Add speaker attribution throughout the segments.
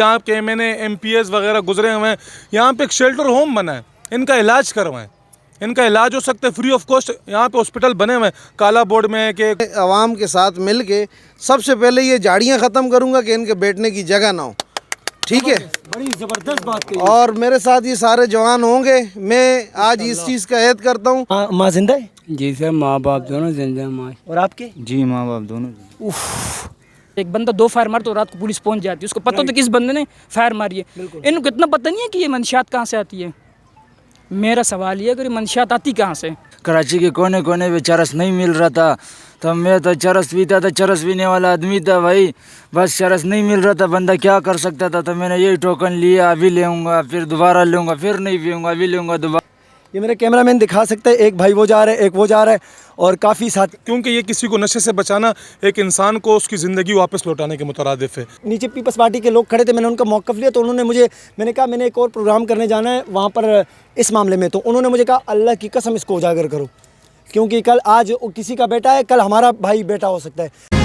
Speaker 1: यहाँ के मैंने MPS वगैरह गुजरे हुए हैं, यहाँ पे एक शेल्टर होम बना है, इनका इलाज करवाएं, इनका इलाज हो सकता है फ्री ऑफ कॉस्ट। यहाँ पे हॉस्पिटल बने हुए हैं काला बोर्ड में कि
Speaker 2: आवाम के साथ मिल के सबसे पहले ये झाड़ियाँ ख़त्म करूँगा कि इनके बैठने की जगह ना हो, ठीक है।
Speaker 3: बड़ी ज़बरदस्त बात कही।
Speaker 2: और मेरे साथ ये सारे जवान होंगे, मैं आज इस चीज़ का ऐद करता हूँ।
Speaker 3: माँ जिंदा है?
Speaker 4: जी सर, माँ बाप दोनों जिंदा हैं। माँ
Speaker 3: और आपके?
Speaker 5: जी माँ बाप दोनों।
Speaker 6: एक बंदा 2 फायर मार तो रात को पुलिस पहुंच जाती है, उसको पता तो किस बंदे ने फायर मारी है। इनको इतना पता नहीं है कि ये मंशियात कहाँ से आती है। मेरा सवाल ये, अगर ये मंशियात आती कहाँ से?
Speaker 4: कराची के कोने कोने में चरस नहीं मिल रहा था, तो मैं तो चरस पीता था, चरस पीने वाला आदमी था भाई। बस चरस नहीं मिल रहा था, बंदा क्या कर सकता था, तो मैंने यही टोकन लिया, अभी लेऊंगा फिर दोबारा लूँगा, फिर नहीं पीऊँगा, अभी लूँगा दोबारा।
Speaker 3: ये मेरे कैमरामैन दिखा सकते हैं, एक भाई वो जा रहा है, एक वो जा रहा है, और काफ़ी साथ।
Speaker 1: क्योंकि ये किसी को नशे से बचाना एक इंसान को उसकी ज़िंदगी वापस लौटाने के मुतरादिफ है।
Speaker 3: नीचे पीपल्स पार्टी के लोग खड़े थे, मैंने उनका मौक़िफ़ लिया, तो उन्होंने मुझे, मैंने कहा मैंने एक और प्रोग्राम करने जाना है वहाँ पर इस मामले में, तो उन्होंने मुझे कहा अल्लाह की कसम इसको उजागर करो, क्योंकि कल आज किसी का बेटा है, कल हमारा भाई बेटा हो सकता है।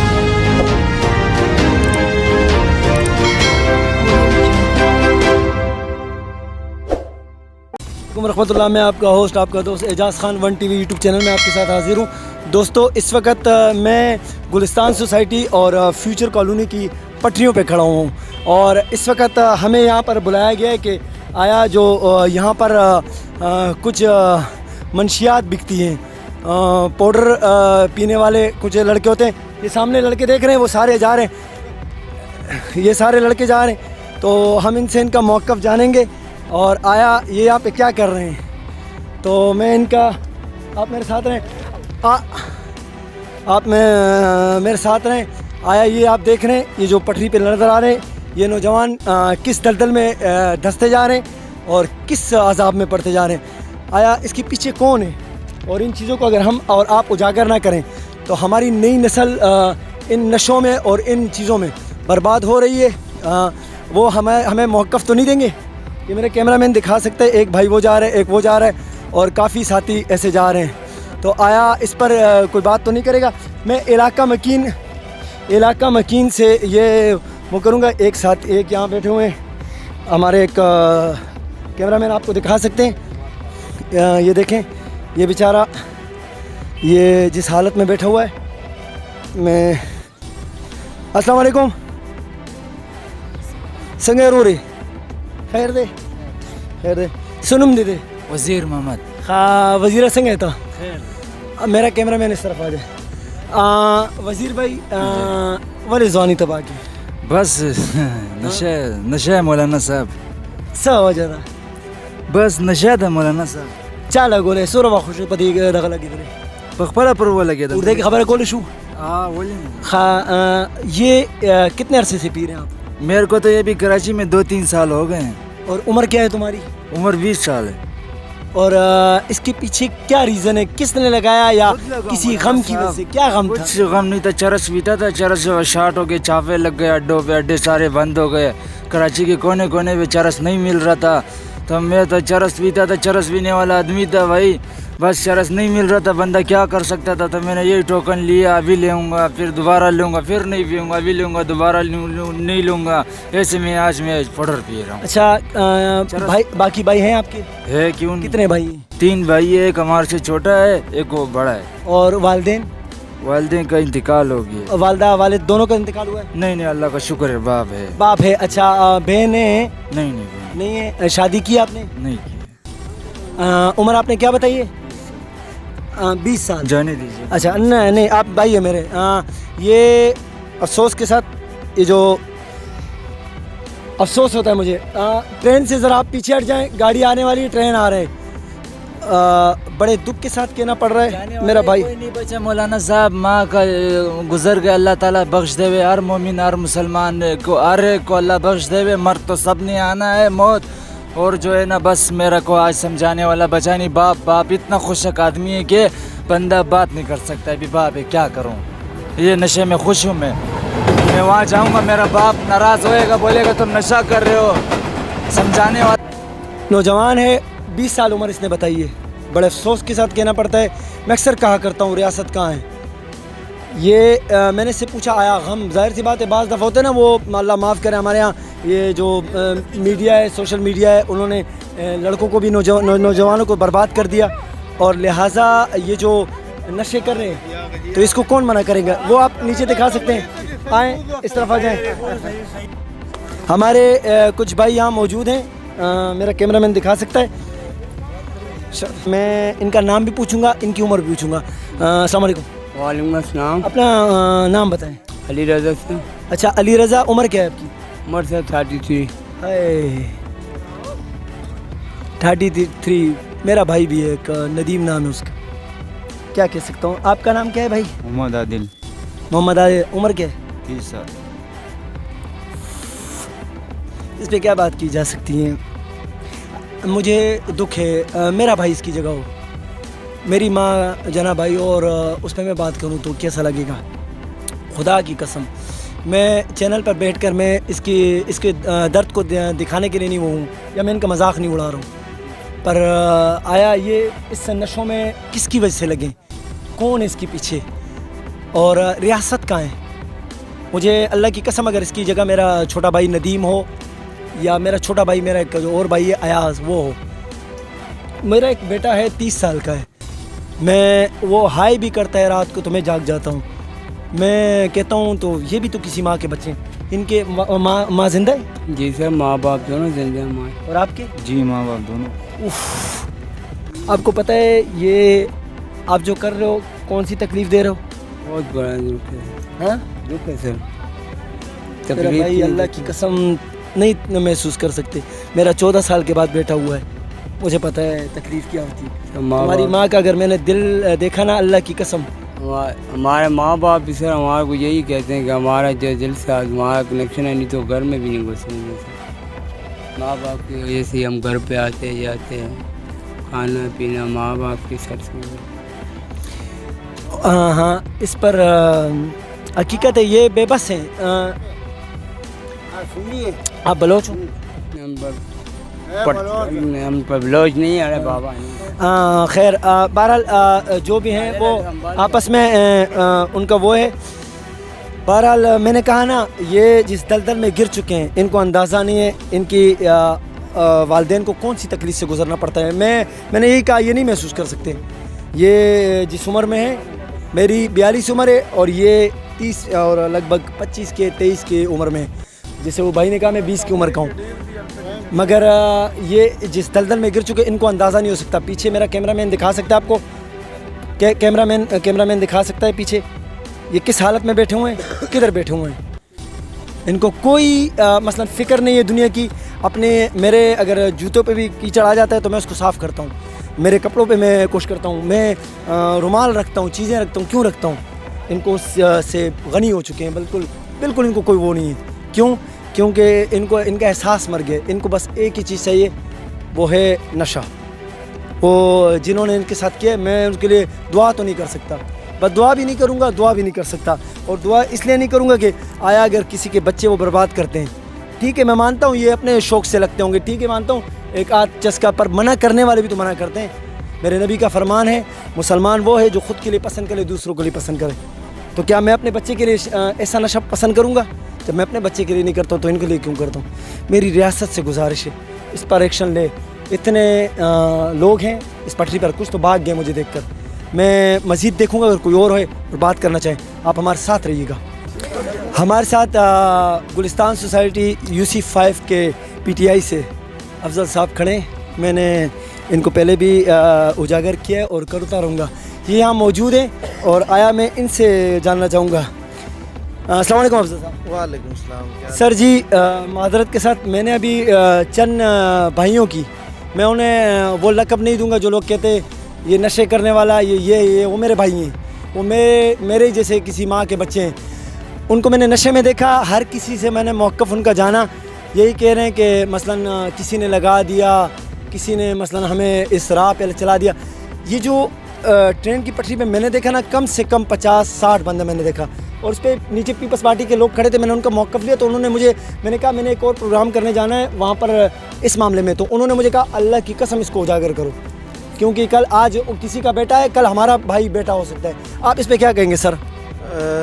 Speaker 3: रहमतुल्लाह, मैं आपका होस्ट, आपका दोस्त एजाज़ खान 1 TV यूट्यूब चैनल में आपके साथ हाजिर हूँ। दोस्तों, इस वक्त मैं गुलिस्तान सोसाइटी और फ्यूचर कॉलोनी की पटरियों पे खड़ा हूँ, और इस वक्त हमें यहाँ पर बुलाया गया है कि आया जो यहाँ पर कुछ मंशियात बिकती हैं, पाउडर पीने वाले कुछ लड़के होते हैं। ये सामने लड़के देख रहे हैं, वो सारे जा रहे हैं, ये सारे लड़के जा रहे हैं, तो हम इनसे इनका मौक़िफ़ जानेंगे। और आया ये यहाँ पे क्या कर रहे हैं, तो मैं इनका, आप मेरे साथ रहें, आप मेरे साथ रहें। आया ये आप देख रहे हैं, ये जो पटरी पे नज़र आ रहे हैं, ये नौजवान किस दलदल में धंसते जा रहे हैं और किस अज़ाब में पड़ते जा रहे हैं। आया इसके पीछे कौन है, और इन चीज़ों को अगर हम और आप उजागर ना करें तो हमारी नई नस्ल इन नशों में और इन चीज़ों में बर्बाद हो रही है। वो हमें मौक़िफ़ तो नहीं देंगे। ये मेरे कैमरामैन दिखा सकते हैं, एक भाई वो जा रहा है, एक वो जा रहा है, और काफ़ी साथी ऐसे जा रहे हैं। तो आया इस पर कोई बात तो नहीं करेगा। मैं इलाका मकीन से ये वो करूँगा। एक साथ एक यहाँ बैठे हुए हैं हमारे एक कैमरामैन, आपको दिखा सकते हैं, ये देखें, ये बेचारा ये जिस हालत में बैठा हुआ है। मैं अस्सलाम वालेकुम संगे रो रही खैर दे सुनम दे
Speaker 4: वज़ीर मोहम्मद
Speaker 3: हाँ वज़ीर संग है, तो मेरा कैमरामैन इस तरफ आ जाए। वज़ीर भाई वाले जवानी तबाह की
Speaker 4: बस नशा है मौलाना साहब,
Speaker 3: सा वजह था,
Speaker 4: बस नशा था मौलाना साहब।
Speaker 3: चाला गोले सोरवा खुश पति दखल की तरह
Speaker 4: पखपला पर वो लगे था,
Speaker 3: उर्दे की खबर गोले शू।
Speaker 4: हाँ बोलिए।
Speaker 3: हाँ ये कितने अरसे से पी रहे हैं आप?
Speaker 4: मेरे को तो ये भी कराची में 2-3 साल हो गए हैं।
Speaker 3: और उम्र क्या है तुम्हारी?
Speaker 4: उम्र 20 साल है।
Speaker 3: और इसके पीछे क्या रीज़न है, किसने लगाया, या किसी गम की वजह से? क्या गम था?
Speaker 4: कुछ गम नहीं था, चरस पीता था, चरस शार्ट हो गए, चाफे लग गए अड्डों पे, अड्डे सारे बंद हो गए, कराची के कोने कोने पे चरस नहीं मिल रहा था, तो मैं तो चरस पीता था, चरस पीने वाला आदमी था भाई। बस चरस नहीं मिल रहा था, बंदा क्या कर सकता था, तो मैंने यही टोकन लिया, अभी लेऊंगा फिर दोबारा लूँगा, फिर नहीं पीऊँगा, अभी लूँगा दोबारा नहीं लूँगा, ऐसे में आज मैं पाउडर पी रहा हूँ।
Speaker 3: अच्छा भाई, बाकी भाई हैं आपके?
Speaker 4: है क्यों?
Speaker 3: कितने भाई?
Speaker 4: 3 भाई है, एक हमारे से छोटा है, एक वो बड़ा है।
Speaker 3: और वालिदैन?
Speaker 4: वालिदैन का इंतकाल हो गया।
Speaker 3: वालदा वालिद दोनों का इंतकाल हुआ है?
Speaker 4: नहीं, अल्लाह का शुक्र है, बाप है।
Speaker 3: बाप है। अच्छा बहन है?
Speaker 4: नहीं
Speaker 3: है। शादी की आपने?
Speaker 4: नहीं की।
Speaker 3: उम्र आपने क्या बताई है? 20 साल।
Speaker 4: जाने दीजिए।
Speaker 3: अच्छा नहीं आप भाई है मेरे। ये अफसोस के साथ, ये जो अफसोस होता है मुझे, ट्रेन से ज़रा आप पीछे हट जाएं, गाड़ी आने वाली, ट्रेन आ रहे हैं, बड़े दुख के साथ कहना पड़ रहा है मेरा भाई।
Speaker 4: कोई नहीं बचा मौलाना साहब, माँ का गुजर गया, अल्लाह ताला बख्श देवे हर मोमिन हर मुसलमान को, हर को अल्लाह बख्श देवे, मर तो सब ने आना है मौत। और जो है ना, बस मेरा को आज समझाने वाला बचा नहीं। बाप इतना खुशक आदमी है कि बंदा बात नहीं कर सकता है, बाप है क्या करूँ, ये नशे में खुश हूँ मैं वहाँ जाऊँगा, मेरा बाप नाराज़ होएगा, बोलेगा तुम नशा कर रहे हो, समझाने वाला
Speaker 3: नौजवान है, 20 साल उम्र इसने बताई है। बड़े अफसोस के साथ कहना पड़ता है, मैं अक्सर कहा करता हूँ रियासत कहाँ है। ये मैंने इससे पूछा आया गम, जाहिर सी बात है, बाज़ दफ़ा होते हैं ना वो, अल्लाह माफ़ करे, हमारे यहाँ ये जो मीडिया है, सोशल मीडिया है, उन्होंने लड़कों को भी नौजवानों को बर्बाद कर दिया, और लिहाजा ये जो नशे कर रहे हैं तो इसको कौन मना करेगा। वो आप नीचे दिखा सकते हैं, आएँ इस तरफ आ जाएँ। हमारे कुछ भाई यहाँ मौजूद हैं, मेरा कैमरामैन दिखा सकता है। मैं इनका नाम भी पूछूंगा, इनकी उम्र भी पूछूंगा। अस्सलाम वालेकुम।
Speaker 5: वालेकुम अस्सलाम।
Speaker 3: अपना नाम बताएं।
Speaker 5: अली रज़ा से।
Speaker 3: अच्छा, अली रज़ा, उम्र क्या है आपकी?
Speaker 5: उम्र से 33।
Speaker 3: हाय 33। मेरा भाई भी है, एक नदीम नाम है उसका। क्या कह सकता हूँ। आपका नाम क्या है भाई?
Speaker 7: मोहम्मद आदिल।
Speaker 3: मोहम्मद आदिल। उम्र क्या है?
Speaker 7: 30 साल।
Speaker 3: इस पे क्या बात की जा सकती है। मुझे दुख है मेरा भाई इसकी जगह हो, मेरी माँ जना भाई, और उस पर मैं बात करूँ तो कैसा लगेगा। खुदा की कसम, मैं चैनल पर बैठकर मैं इसके दर्द को दिखाने के लिए नहीं वो हूँ, या मैं इनका मजाक नहीं उड़ा रहा हूँ, पर आया ये इस नशों में किसकी वजह से लगे, कौन है इसके पीछे, और रियासत कहाँ है। मुझे अल्लाह की कसम, अगर इसकी जगह मेरा छोटा भाई नदीम हो, या मेरा छोटा भाई, मेरा एक जो और भाई है अयाज, वो हो। मेरा एक बेटा है 30 साल का है, मैं वो हाई भी करता है रात को तो मैं जाग जाता हूँ। मैं कहता हूँ तो ये भी तो किसी माँ के बच्चे हैं। इनके माँ जिंदा है?
Speaker 5: जी सर, माँ बाप दोनों जिंदा हैं हमारे।
Speaker 3: और आपके?
Speaker 7: जी माँ बाप दोनों।
Speaker 3: उफ, आपको पता है ये आप जो कर रहे हो कौन सी तकलीफ़ दे रहे हो?
Speaker 5: बहुत बड़ा दुख है।
Speaker 3: हाँ
Speaker 5: दुख है सर।
Speaker 3: मेरा भाई अल्लाह की कसम नहीं महसूस कर सकते। मेरा 14 साल के बाद बेटा हुआ है, मुझे पता है तकलीफ़ क्या होती है। हमारी माँ का अगर मैंने दिल देखा ना, अल्लाह की कसम।
Speaker 5: हमारे माँ बाप भी सर हमारे को यही कहते हैं कि हमारा जो दिल से हमारा कनेक्शन है, नहीं तो घर में भी नहीं घुसेंगे सर। माँ बाप की वजह से हम घर पे आते जाते हैं, खाना पीना माँ बाप की सर से।
Speaker 3: हाँ, इस पर हकीकत है, ये बेबस हैं। आप बलोच हो?
Speaker 5: हम पर बलोच नहीं, अरे बाबा नहीं।
Speaker 3: खैर, बहरहाल जो भी हैं वो आपस में उनका वो है। बहरहाल मैंने कहा ना, ये जिस दलदल में गिर चुके हैं इनको अंदाज़ा नहीं है इनकी वालिदैन को कौन सी तकलीफ़ से गुजरना पड़ता है। मैंने यही कहा, ये नहीं महसूस कर सकते। ये जिस उम्र में है, मेरी 42 उम्र है, और ये 30 और लगभग 25 के 23 की उम्र में, जैसे वो भाई ने कहा मैं 20 की उम्र का हूँ, मगर ये जिस दलदल में गिर चुके इनको अंदाज़ा नहीं हो सकता। पीछे मेरा कैमरामैन दिखा सकता है आपको, कैमरामैन दिखा सकता है पीछे ये किस हालत में बैठे हुए हैं, किधर बैठे हुए हैं। इनको कोई मसलन फ़िक्र नहीं है दुनिया की। अपने मेरे अगर जूतों पे भी कीचड़ आ जाता है तो मैं उसको साफ़ करता हूँ, मेरे कपड़ों पे मैं कोशिश करता हूँ, मैं रुमाल रखता हूँ, चीज़ें रखता हूँ। क्यों रखता हूँ? इनको से गनी हो चुके हैं, बिल्कुल इनको कोई वो नहीं है। क्यों? क्योंकि इनको इनका एहसास मर गया। इनको बस एक ही चीज़ चाहिए, वो है नशा। वो जिन्होंने इनके साथ किया, मैं उनके लिए दुआ तो नहीं कर सकता, बस दुआ भी नहीं करूँगा, दुआ भी नहीं कर सकता। और दुआ इसलिए नहीं करूँगा कि आया अगर किसी के बच्चे वो बर्बाद करते हैं, ठीक है मैं मानता हूँ ये अपने शौक़ से लगते होंगे, ठीक है मानता हूँ एक आध चस्का, पर मना करने वाले भी तो मना करते हैं। मेरे नबी का फरमान है, मुसलमान वो है जो ख़ुद के लिए पसंद करे, दूसरों के लिए पसंद करे। तो क्या मैं अपने बच्चे के लिए ऐसा नशा पसंद करूँगा? जब मैं अपने बच्चे के लिए नहीं करता हूँ तो इनके लिए क्यों करता हूँ? मेरी रियासत से गुजारिश है, इस पर एक्शन ले। इतने लोग हैं इस पटरी पर, कुछ तो भाग गए मुझे देखकर। मैं मज़ीद देखूँगा, अगर कोई और है और बात करना चाहें, आप हमारे साथ रहिएगा। हमारे साथ गुलिस्तान सोसाइटी UC5 के PTI से अफजल साहब खड़े। मैंने इनको पहले भी उजागर किया है और करता रहूँगा। ये यहाँ मौजूद हैं और आया मैं इनसे जानना चाहूँगा। अस्सलाम वालेकुम अफजल साहब।
Speaker 2: वालेकुम अस्सलाम।
Speaker 3: सर जी, मादरत के साथ मैंने अभी चंद भाइयों की, मैं उन्हें वो लक़ब नहीं दूंगा जो लोग कहते ये नशे करने वाला, ये वो मेरे भाई हैं, वो मेरे जैसे किसी माँ के बच्चे हैं। उनको मैंने नशे में देखा, हर किसी से मैंने मौक़िफ़ उनका जाना, यही कह रहे हैं कि मसलन किसी ने लगा दिया, किसी ने मसलन हमें इस राह पे चला दिया। ये जो ट्रेन की पटरी पे मैंने देखा ना, कम से कम 50-60 बंदे मैंने देखा, और उस पर नीचे पीपल्स पार्टी के लोग खड़े थे। मैंने उनका मौक़िफ़ लिया तो उन्होंने मैंने कहा मैंने एक और प्रोग्राम करने जाना है वहाँ पर इस मामले में, तो उन्होंने मुझे कहा अल्लाह की कसम इसको उजागर करो, क्योंकि कल आज किसी का बेटा है, कल हमारा भाई बेटा हो सकता है। आप इस पर क्या कहेंगे सर?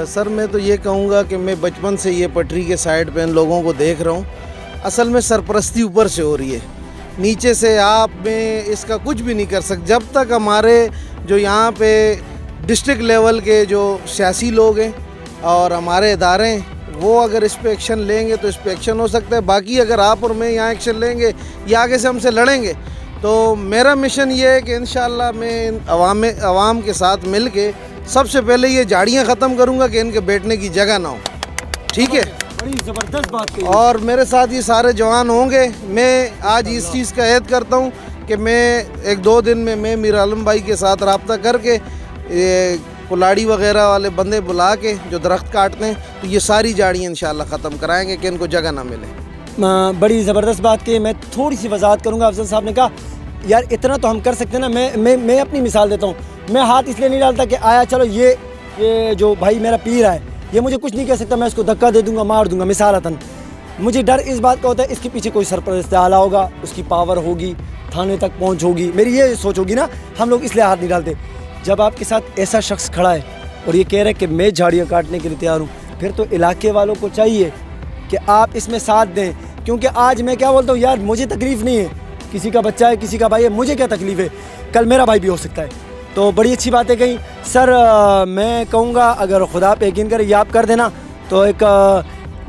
Speaker 2: सर मैं तो ये कहूँगा कि मैं बचपन से ये पटरी के साइड पे इन लोगों को देख रहा हूँ, असल में सरपरस्ती ऊपर से हो रही है, नीचे से आप में इसका कुछ भी नहीं कर सकते। जब तक हमारे जो यहाँ पे डिस्ट्रिक्ट लेवल के जो सियासी लोग हैं और हमारे इदारे हैं वो अगर इस पे एक्शन लेंगे तो इस पे एक्शन हो सकता है। बाकी अगर आप और मैं यहाँ एक्शन लेंगे या आगे से हमसे लड़ेंगे तो मेरा मिशन ये है कि इंशाअल्लाह मैं अवाम के साथ मिल के सबसे पहले ये झाड़ियाँ ख़त्म करूँगा कि इनके बैठने की जगह ना हो, ठीक है।
Speaker 3: बड़ी ज़बरदस्त बात कही।
Speaker 2: और मेरे साथ ये सारे जवान होंगे। मैं आज इस चीज़ का ऐद करता हूँ कि मैं 1-2 दिन में मैं मीर आलम भाई के साथ रब्ता करके ये कुलाड़ी वगैरह वाले बंदे बुला के जो दरख्त काटते हैं तो ये सारी झाड़ियाँ इंशाल्लाह ख़त्म कराएंगे कि इनको जगह ना मिले।
Speaker 3: बड़ी ज़बरदस्त बात की। मैं थोड़ी सी वजाहत करूँगा। अफजल साहब ने कहा यार इतना तो हम कर सकते हैं ना। मैं अपनी मिसाल देता हूँ। मैं हाथ इसलिए नहीं डालता कि आया चलो ये जो भाई मेरा पीर है ये मुझे कुछ नहीं कह सकता, मैं इसको धक्का दे दूँगा, मार दूँगा मिसालतन। मुझे डर इस बात का होता है इसके पीछे कोई सरपरस्त आला होगा, उसकी पावर होगी, थाने तक पहुँच होगी, मेरी ये सोच होगी ना। हम लोग इसलिए हाथ नहीं डालते। जब आपके साथ ऐसा शख्स खड़ा है और ये कह रहा है कि मैं झाड़ियाँ काटने के लिए तैयार हूँ, फिर तो इलाके वालों को चाहिए कि आप इसमें साथ दें। क्योंकि आज मैं क्या बोलता हूँ यार, मुझे तकलीफ़ नहीं है, किसी का बच्चा है, किसी का भाई है, मुझे क्या तकलीफ़ है, कल मेरा भाई भी हो सकता है। तो बड़ी अच्छी बातें कही सर। मैं कहूँगा अगर खुदा पे यकीन करें ये आप कर देना तो एक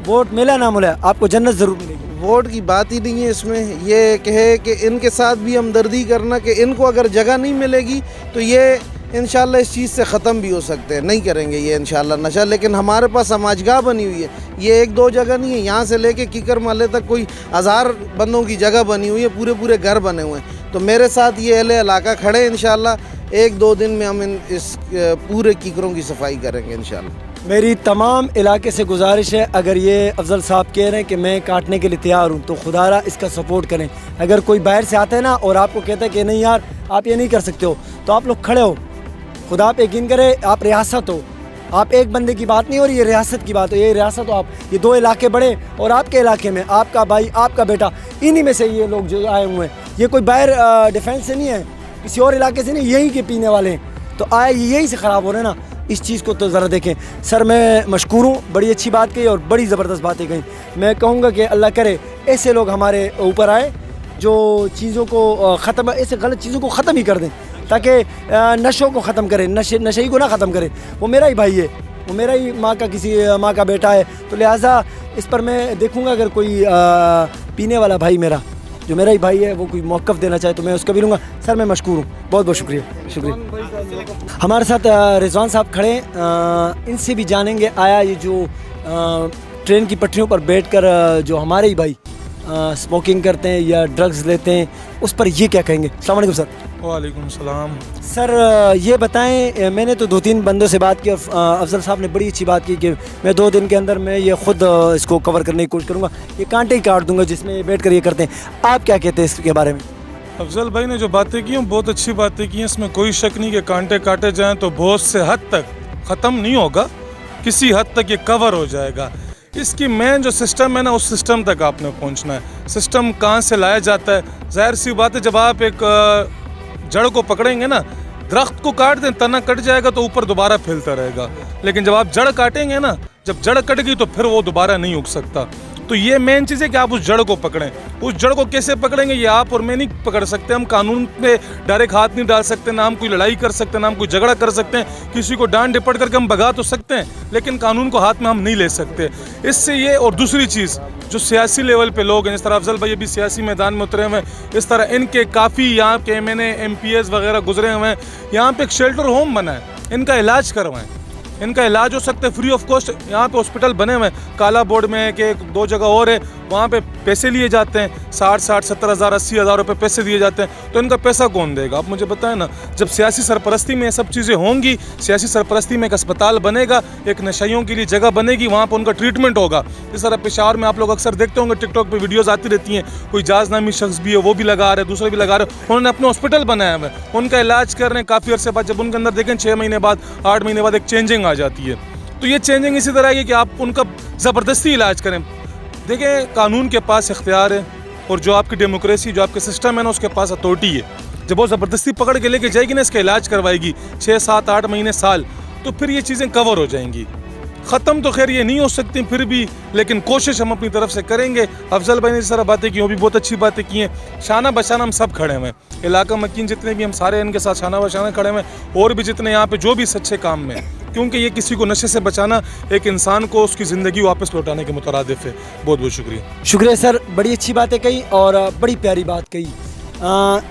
Speaker 3: वोट मिला ना मिला आपको जन्नत ज़रूर मिलेगी।
Speaker 2: वोट की बात ही नहीं है इसमें। ये कहे कि इनके साथ भी हमदर्दी करना कि इनको अगर जगह नहीं मिलेगी तो ये इंशाल्लाह इस चीज़ से ख़त्म भी हो सकते हैं। नहीं करेंगे ये इंशाल्लाह नशा। लेकिन हमारे पास समाजगाह बनी हुई है, ये 1-2 जगह नहीं है, यहाँ से लेके कीकर माले तक कोई 1000 बंदों की जगह बनी हुई है, पूरे घर बने हुए हैं। तो मेरे साथ ये अहले इलाका खड़े इंशाल्लाह 1-2 दिन में हम इस पूरे कीकरों की सफाई करेंगे इंशाल्लाह।
Speaker 3: मेरी तमाम इलाके से गुजारिश है, अगर ये अफजल साहब कह रहे हैं कि मैं काटने के लिए तैयार हूँ तो खुदारा इसका सपोर्ट करें। अगर कोई बाहर से आता है ना और आपको कहता है कि नहीं यार आप ये नहीं कर सकते हो, तो आप लोग खड़े हो। खुदा पे यकीन करें, आप रियासत हो, आप एक बंदे की बात नहीं हो रही, ये रियासत की बात हो। ये रियासत हो आप, ये 2 इलाके बड़े और आपके इलाके में आपका भाई आपका बेटा, इन्हीं में से ये लोग जो आए हुए हैं। ये कोई बाहर डिफेंस से नहीं है, किसी और इलाके से नहीं, यहीं के पीने वाले हैं। तो आए यहीं से ख़राब हो रहे हैं ना, इस चीज़ को तो ज़रा देखें। सर मैं मशकूर हूँ, बड़ी अच्छी बात कही और बड़ी ज़बरदस्त बातें कही। मैं कहूँगा कि अल्लाह करे ऐसे लोग हमारे ऊपर आए जो चीज़ों को ख़त्म, ऐसे गलत चीज़ों को ख़त्म ही कर दें, ताकि नशों को ख़त्म करें, नशे को ना ख़त्म करें। वो मेरा ही भाई है, वो मेरा ही किसी माँ का बेटा है, तो लिहाजा इस पर मैं देखूँगा अगर कोई पीने वाला भाई मेरा जो मेरा ही भाई है वो कोई मौक़िफ़ देना चाहे तो मैं उसका भी लूँगा। सर मैं मशकूर हूँ, बहुत बहुत शुक्रिया। हमारे साथ रिजवान साहब खड़े हैं, इनसे भी जानेंगे आया ये जो ट्रेन की पटरियों पर बैठकर जो हमारे ही भाई स्मोकिंग करते हैं या ड्रग्स लेते हैं, उस पर ये क्या कहेंगे। अस्सलाम वालेकुम सर।
Speaker 1: वालेकुम सलाम।
Speaker 3: सर ये बताएं, मैंने तो 2-3 बंदों से बात की, अफजल साहब ने बड़ी अच्छी बात की कि मैं 2 दिन के अंदर मैं ये ख़ुद इसको कवर करने की कोशिश करूँगा, ये कांटे ही काट दूँगा जिसमें बैठ कर ये करते हैं। आप क्या कहते हैं इसके बारे में?
Speaker 1: अफजल भाई ने जो बातें की हैं बहुत अच्छी बातें की हैं, इसमें कोई शक नहीं कि कांटे काटे जाएँ तो बहुत से हद तक ख़त्म नहीं होगा, किसी हद तक ये कवर हो जाएगा। इसकी मेन जो सिस्टम है ना, उस सिस्टम तक आपने पहुंचना है। सिस्टम कहाँ से लाया जाता है, जाहिर सी बात है जब आप एक जड़ को पकड़ेंगे ना, दरख्त को काट दें तना कट जाएगा तो ऊपर दोबारा फैलता रहेगा, लेकिन जब आप जड़ काटेंगे ना, जब जड़ कट गई तो फिर वो दोबारा नहीं उग सकता। तो ये मेन चीज़ है कि आप उस जड़ को पकड़ें। उस जड़ को कैसे पकड़ेंगे ये आप और मैं नहीं पकड़ सकते, हम कानून पे डायरेक्ट हाथ नहीं डाल सकते, ना हम कोई लड़ाई कर सकते, ना हम कोई झगड़ा कर सकते हैं। किसी को डांट डिपट करके हम भगा तो सकते हैं, लेकिन कानून को हाथ में हम नहीं ले सकते। इससे ये, और दूसरी चीज़ जो सियासी लेवल पे लोग हैं, जिस तरह अफजल भाई अभी सियासी मैदान में उतरे हुए हैं, इस तरह इनके काफ़ी यहाँ के MNA MPs वगैरह गुजरे हुए हैं। यहाँ पे एक शेल्टर होम बना है, इनका इलाज करवाएं, इनका इलाज हो सकता है फ्री ऑफ कॉस्ट। यहाँ पे हॉस्पिटल बने हुए हैं, काला बोर्ड में है कि 2 जगह और है, वहाँ पे पैसे लिए जाते हैं, 60,000, 70,000, 80,000 रुपये पैसे दिए जाते हैं। तो इनका पैसा कौन देगा, आप मुझे बताएं ना। जब सियासी सरपरस्ती में ये सब चीज़ें होंगी, सियासी सरपरस्ती में एक अस्पताल बनेगा, एक नशाइयों के लिए जगह बनेगी, वहाँ पर उनका ट्रीटमेंट होगा। इस तरह पेशावर में आप लोग अक्सर देखते होंगे, टिकटॉक पर वीडियोज़ आती रहती हैं, कोई जाज नामी शख्स भी है वो भी लगा रहे, दूसरे भी लगा रहे, उन्होंने अपने हॉस्पिटल बनाया हुआ है, उनका इलाज कर रहे हैं। काफ़ी अर्से बाद जब उनके अंदर देखें 6 महीने बाद, 8 महीने बाद एक चेंजिंग आ जाती है। तो ये चेंजिंग इसी तरह है कि आप उनका ज़बरदस्ती इलाज करें। देखें, कानून के पास इख्तियार है और जो आपकी डेमोक्रेसी, जो आपके सिस्टम है ना, उसके पास अथॉरिटी है। जब वो ज़बरदस्ती पकड़ के लेके जाएगी ना, इसका इलाज करवाएगी 6, 7, 8 महीने, साल, तो फिर ये चीज़ें कवर हो जाएंगी। ख़त्म तो खैर ये नहीं हो सकती फिर भी, लेकिन कोशिश हम अपनी तरफ से करेंगे। अफजल भाई ने जिस तरह बातें की वो भी बहुत अच्छी बातें की हैं। शाना बशाना हम सब खड़े हुए हैं, इलाका मकीन जितने भी हम सारे इनके साथ शाना बशाना खड़े हुए हैं, और भी जितने यहाँ पे जो भी सच्चे काम में, क्योंकि ये किसी को नशे से बचाना एक इंसान को उसकी ज़िंदगी वापस लौटाने के मुतरादिफ है। बहुत बहुत शुक्रिया।
Speaker 3: शुक्रिया सर, बड़ी अच्छी बातें कही और बड़ी प्यारी बात कही।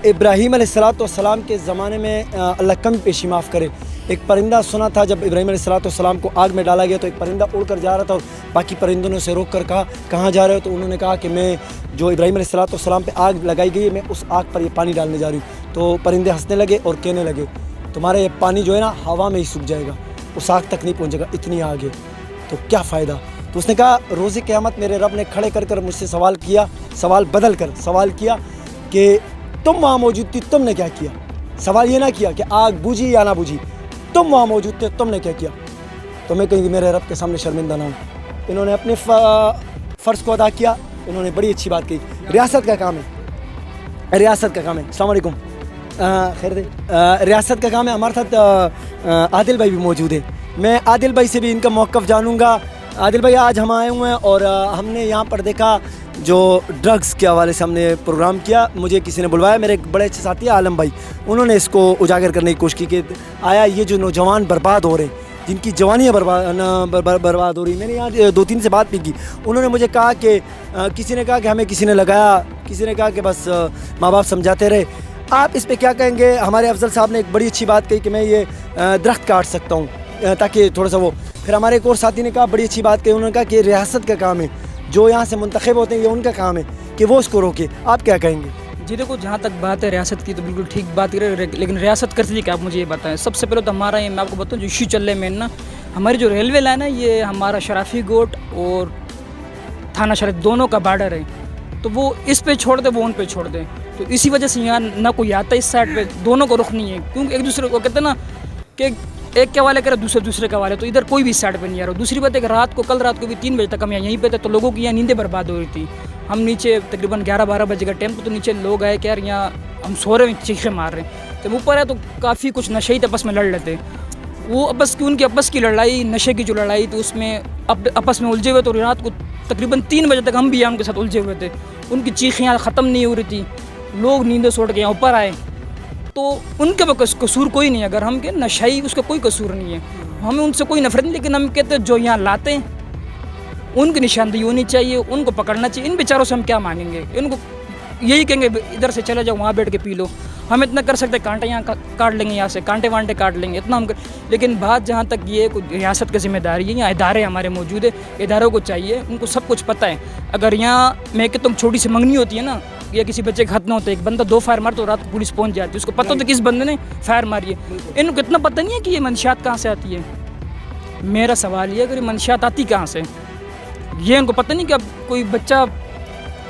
Speaker 3: इब्राहीम अलैहिस्सलाम के ज़माने में अल्लाह कम पेशी माफ़ करे, एक परिंदा सुना था जब इब्राहीम अलैहिस्सलाम को आग में डाला गया तो एक परिंदा उड़ कर जा रहा था और बाकी परिंदों ने उसे रोक कर कहा कहाँ जा रहे हो, तो उन्होंने कहा कि मैं जो इब्राहीम अलैहिस्सलाम पे आग लगाई गई है मैं उस आग पर ये पानी डालने जा रही हूँ। तो परिंदे हंसने लगे और कहने लगे तुम्हारा ये पानी जो है ना हवा में ही सूख जाएगा, उस आग तक नहीं पहुँचेगा, इतनी आग है, तो क्या फ़ायदा। तो उसने कहा रोज़े क़यामत मेरे रब ने खड़े कर मुझसे सवाल किया, सवाल बदल कर सवाल किया कि तुम वहाँ मौजूद थी, तुमने क्या किया। सवाल ये ना किया कि आग बुझी या ना बुझी, तुम वहाँ मौजूद थे, तुमने क्या किया। तो मैं कहीं मेरे रब के सामने शर्मिंदा ना हूँ। इन्होंने अपने फ़र्ज़ को अदा किया, इन्होंने बड़ी अच्छी बात कही। रियासत का काम है, रियासत का काम है। अस्सलाम वालेकुम, खैर दे, रियासत का काम है। हमारे साथ आदिल भाई भी मौजूद है, मैं आदिल भाई से भी इनका मौक़िफ़ जानूँगा। आदिल भाई आज हम आए हुए हैं और हमने यहाँ पर देखा जो ड्रग्स के हवाले से हमने प्रोग्राम किया, मुझे किसी ने बुलवाया, मेरे एक बड़े अच्छे साथी आलम भाई, उन्होंने इसको उजागर करने की कोशिश की कि आया ये जो नौजवान बर्बाद हो रहे हैं, जिनकी जवानियाँ बर्बाद हो रही। मैंने यहाँ 2-3 से बात भी की, उन्होंने मुझे कहा कि किसी ने कहा कि हमें किसी ने लगाया, किसी ने कहा कि बस माँ बाप समझाते रहे। आप इस पर क्या कहेंगे। हमारे अफजल साहब ने एक बड़ी अच्छी बात कही कि मैं ये दरख्त काट सकता हूँ ताकि थोड़ा सा वो। फिर हमारे एक और साथी ने कहा बड़ी अच्छी बात कही, उन्होंने कहा कि रियासत का काम है, जो यहाँ से मुंतखब होते हैं ये उनका काम है कि वो उसको रोके। आप क्या कहेंगे।
Speaker 6: जी देखो, जहाँ तक बात है रियासत की तो बिल्कुल ठीक बात कर रहे, लेकिन रियासत करती थी क्या, आप मुझे ये बताएं। सबसे पहले तो हमारा ये मैं आपको बताऊँ जो इशू चल रहे मेन ना, हमारी जो रेलवे लाइन है ये हमारा शराफी गोट और थाना शरीफ दोनों का बॉर्डर है, तो वो इस पे छोड़ दे वो उन पे छोड़ दे, तो इसी वजह से यहाँ ना कोई आता इस साइड पे, दोनों को रुख नहीं है, क्योंकि एक दूसरे को कहते हैं ना कि एक के वाले करे दूसरे के वाले, तो इधर कोई भी इस साइड पे नहीं आ रहा। दूसरी बात है कि कल रात को भी 3 बजे तक हम यहीं पे थे, तो लोगों की यहाँ नींदें बर्बाद हो रही थी। हम नीचे तकरीबन 11-12 बजे का टाइम, तो नीचे लोग आए कि यार यहाँ हम सो रहे हैं, चीखें मार रहे हैं। जब ऊपर है तो काफ़ी कुछ नशे ही आपस में लड़ लेते, वो आपस की उनकी आपस की लड़ाई, नशे की जो लड़ाई थी उसमें आपस में उलझे हुए, तो रात को तकरीबन 3 बजे तक हम भी यहाँ उनके साथ उलझे हुए थे। उनकी चीखें ख़त्म नहीं हो रही थी, लोग नींदें सोड़ के यहाँ ऊपर आए, तो उनके कसूर कोई नहीं है। अगर हम कहते नशाई उसका कोई कसूर नहीं है, हमें उनसे कोई नफरत नहीं, लेकिन हम कहते जो यहाँ लाते हैं उनकी निशानदेही होनी चाहिए, उनको पकड़ना चाहिए। इन बेचारों से हम क्या मांगेंगे, इनको यही कहेंगे इधर से चले जाओ, वहाँ बैठ के पी लो। हम इतना कर सकते, कांटे यहाँ काट लेंगे, यहाँ से कांटे वांटे काट लेंगे, इतना हम कर। लेकिन बात जहाँ तक ये रियासत की जिम्मेदारी है, यहाँ इदारे हमारे मौजूद है, इदारों को चाहिए, उनको सब कुछ पता है। अगर यहाँ मैं कि तुम छोटी सी मंगनी होती है ना, या किसी बच्चे का खतना होता है, एक बंदा 2 फायर मार तो रात को पुलिस पहुँच जाती है, उसको पता होता है किस बंदे ने फायर मारी है। इनको इतना पता नहीं है कि ये मंशियात कहाँ से आती है। मेरा सवाल ये अगर ये मंशियात आती कहाँ से, ये इनको पता नहीं कि अब कोई बच्चा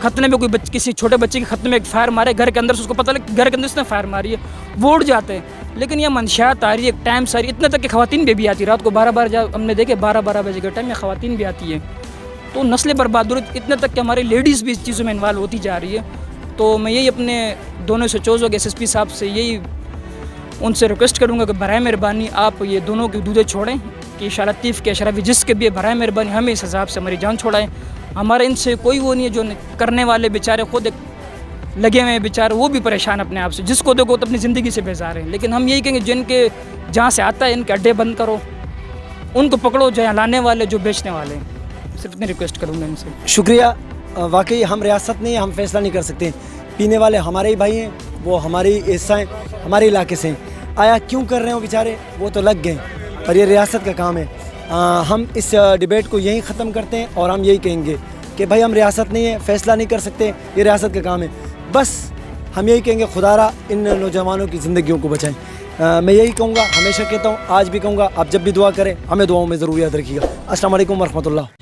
Speaker 6: खतने में, किसी छोटे बच्चे के खतने में एक फायर मारे घर के अंदर से, उसको पता लगे घर के अंदर उसने फायर मारी है, वो उड़ जाते हैं। लेकिन यह मंशियात आ रही है, टाइम सारी इतने तक कि ख़वातीन भी आती है रात को 12 हमने देखे 12 बजे के टाइम में ख़वातीन भी आती है, तो नस्लें बर्बाद हो रही, इतने तक कि हमारी लेडीज़ भी इस चीज़ों में इन्वॉल्व होती जा रही है। तो मैं यही अपने दोनों से चोज़ों के SSP साहब से यही उनसे रिक्वेस्ट करूँगा कि बराए मेहरबानी आप ये दोनों के दूधे छोड़ें, कि शाह लतीफ़ के अशरफी जिसके भी बराए मेहरबानी हमें इस हिसाब से हमारी जान छोड़ाएं। हमारे इनसे कोई वो नहीं है, जो करने वाले बेचारे खुद लगे हुए हैं बेचारे, वो भी परेशान अपने आप से, जिसको देखो तो अपनी ज़िंदगी से बेजार हैं। लेकिन हम यही कहेंगे जिनके जहाँ से आता है इनके अड्डे बंद करो, उनको पकड़ो, जो लाने वाले जो बेचने वाले, सिर्फ इतनी रिक्वेस्ट करूँगा इनसे।
Speaker 3: शुक्रिया। वाकई हम रियासत नहीं, हम फैसला नहीं कर सकते, पीने वाले हमारे ही भाई हैं, वो हमारी हिस्सा हैं, हमारे इलाके से हैं। आया क्यों कर रहे हैं वो बेचारे, वो तो लग गए, और ये रियासत का काम है। हम इस डिबेट को यहीं ख़त्म करते हैं और हम यही कहेंगे कि भाई हम रियासत नहीं है, फ़ैसला नहीं कर सकते, ये रियासत का काम है। बस हम यही कहेंगे खुदारा इन नौजवानों की ज़िंदगियों को बचाएं। मैं यही कहूँगा, हमेशा कहता हूँ, आज भी कहूँगा, आप जब भी दुआ करें हमें दुआओं में ज़रूर याद रखिएगा। अस्सलाम वालेकुम वरहमतुल्लाह।